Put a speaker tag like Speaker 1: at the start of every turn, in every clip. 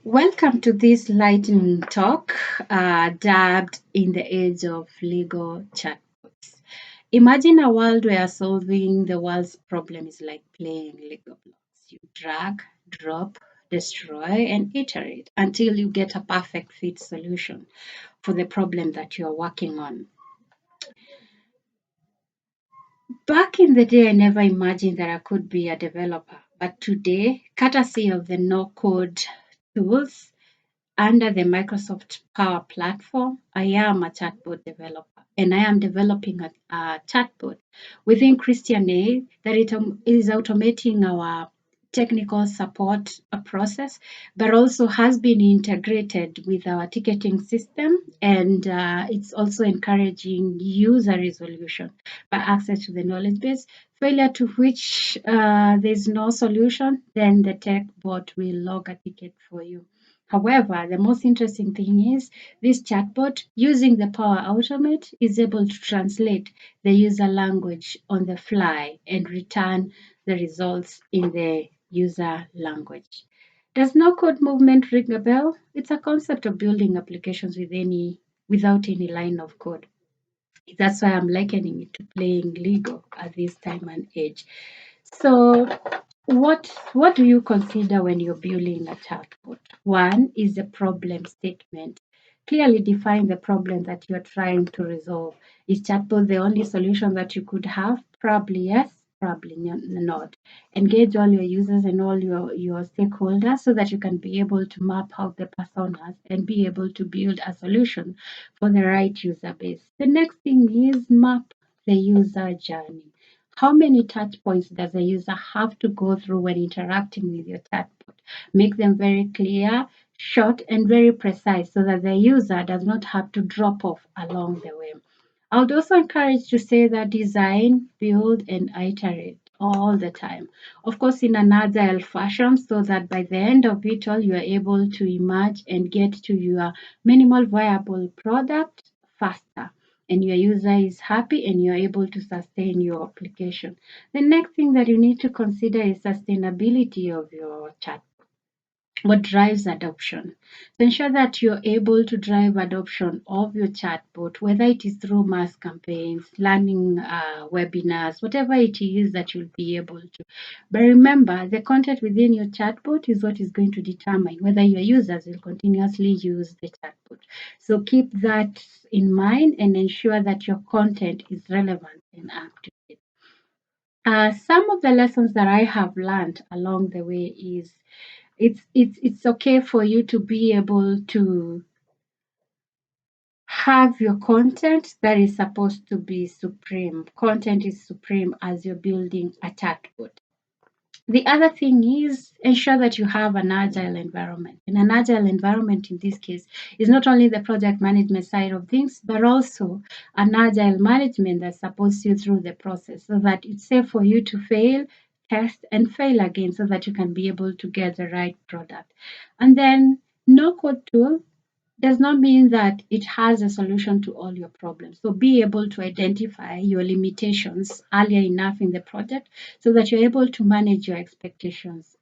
Speaker 1: Welcome to this lightning talk, dubbed in the age of legal chatbots. Imagine a world where solving the world's problem is like playing Lego blocks. You drag, drop, destroy, and iterate until you get a perfect fit solution for the problem that you're working on. Back in the day, I never imagined that I could be a developer, but today, courtesy of the no code tools, under the Microsoft Power Platform, I am a chatbot developer, and I am developing a chatbot within Christian Aid that it is automating our technical support process, but also has been integrated with our ticketing system, and it's also encouraging user resolution by access to the knowledge base. Failure to which there's no solution, then the tech bot will log a ticket for you. However, the most interesting thing is this chatbot using the Power Automate is able to translate the user language on the fly and return the results in the user language. Does no code movement ring a bell? It's a concept of building applications without any line of code. That's why I'm likening it to playing Lego at this time and age. So what do you consider when you're building a chatbot? One is the problem statement. Clearly define the problem that you're trying to resolve. Is chatbot the only solution that you could have? Probably yes, probably not. Engage all your users and all your stakeholders so that you can be able to map out the personas and be able to build a solution for the right user base. The next thing is map the user journey. How many touch points does a user have to go through when interacting with your chatbot? Make them very clear, short, and very precise so that the user does not have to drop off along the way. I would also encourage to say that design, build, and iterate all the time. Of course, in an agile fashion, so that by the end of it all, you are able to emerge and get to your minimal viable product faster and your user is happy and you're able to sustain your application. The next thing that you need to consider is sustainability of your chat. What drives adoption? So ensure that you're able to drive adoption of your chatbot, whether it is through mass campaigns, learning webinars, whatever it is that you'll be able to. But remember, the content within your chatbot is what is going to determine whether your users will continuously use the chatbot. So keep that in mind and ensure that your content is relevant and up to date. Some of the lessons that I have learned along the way is it's okay for you to be able to have your content that is supposed to be supreme. Content is supreme as you're building a chatbot. The other thing is ensure that you have an agile environment. And an agile environment in this case is not only the project management side of things, but also an agile management that supports you through the process so that it's safe for you to fail, test, and fail again so that you can be able to get the right product. And then no code tool does not mean that it has a solution to all your problems. So be able to identify your limitations earlier enough in the project so that you're able to manage your expectations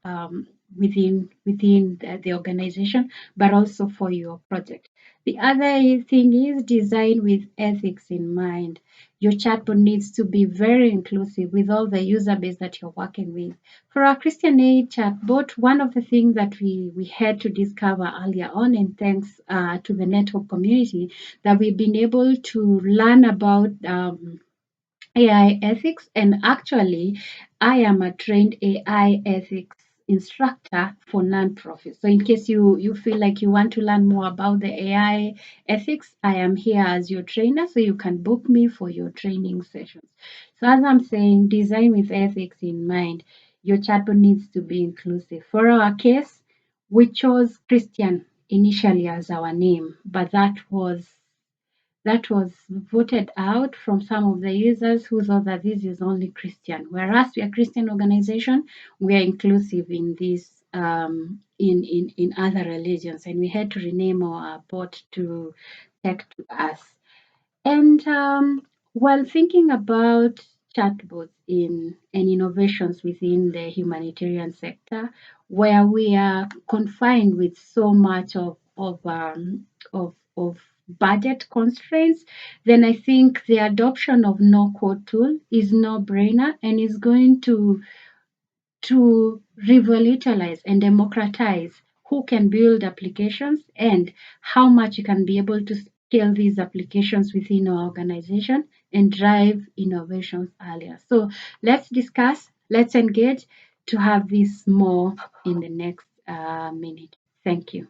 Speaker 1: within the organization, but also for your project. The other thing is design with ethics in mind. Your chatbot needs to be very inclusive with all the user base that you're working with. For our Christian Aid chatbot, one of the things that we had to discover earlier on, and thanks to the network community, that we've been able to learn about AI ethics. And actually, I am a trained AI ethics instructor for nonprofits. So in case you feel like you want to learn more about the AI ethics, I am here as your trainer, so you can book me for your training sessions. So as I'm saying, design with ethics in mind. Your chatbot needs to be inclusive. For our case, we chose Christian initially as our name, but that was voted out from some of the users who thought that this is only Christian. Whereas we are a Christian organization, we are inclusive in this in other religions, and we had to rename our bot to Tech to Us. And while thinking about chatbots in and innovations within the humanitarian sector, where we are confined with so much of budget constraints, then I think the adoption of no-code tool is no-brainer and is going to revitalize and democratize who can build applications and how much you can be able to scale these applications within our organization and drive innovations earlier. So let's discuss, let's engage to have this more in the next minute. Thank you.